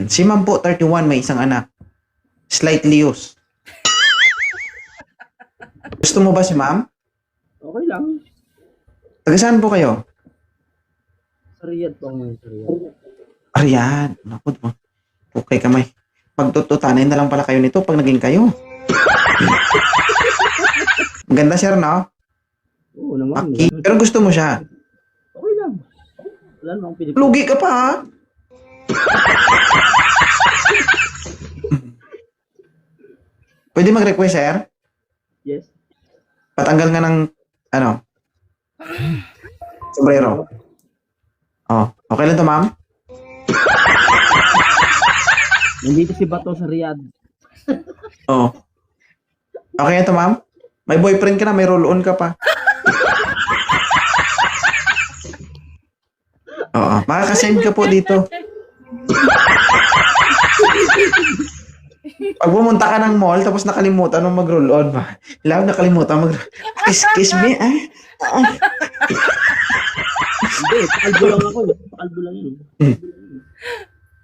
Si ma'am po, 31, may isang anak. Slightly used. Gusto mo ba si ma'am? Okay lang. Taga saan po kayo? Sa Riyadh po ngayon, sa Riyadh. Ariyan. Naku, okay kamay. Pagtututanin na lang pala kayo nito pag naging kayo. Ang ganda, sir, no? Oo naman. Aki. Pero gusto mo siya. Okay lang. Wala namang pinipili. Lugi ka pa, ha? Pwede mag-request, sir? Yes. Patanggal nga ng, ano? Sombrero. Oh, okay lang to, ma'am? Nandito si Bato sa Riyadh. Oh. Okay na to, ma'am? May boyfriend ka na, may roll-on ka pa. Oo, makakasend ka po dito. Pag pumunta ka ng mall, tapos nakalimutan mong mag-roll-on ba? Lalo nakalimutan kiss me, ah? Hindi, pakalbo lang ako. Pakalbo lang yun.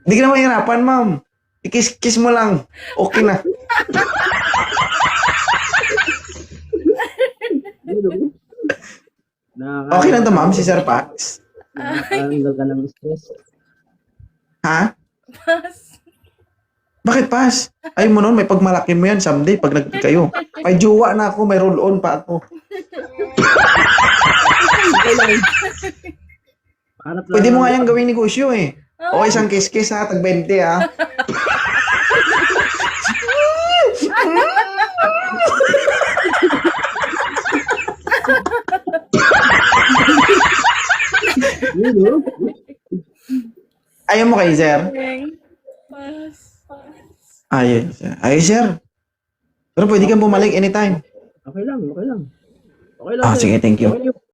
Hindi ka na mahirapan, ma'am. I-kiss mo lang. Okay na. Okay lang to, ma'am, si Sir Pax. Nakakanggal ka ng stress. Ha? Pas. Bakit pas? Ay mo nun, may pagmalaki mo yan someday pag kayo. May jowa na ako, may roll-on pa ako. Pwede mo nga yung gawing negosyo eh. O isang kiss-kiss ha, tag 20 ha. Ayaw mo kay sir? Pas. Ayun, sir. Ayun, sir. Pero pwede kang bumalik anytime. Okay lang, okay lang. Okay lang. Ah, sir. sige, thank you. Okay lang.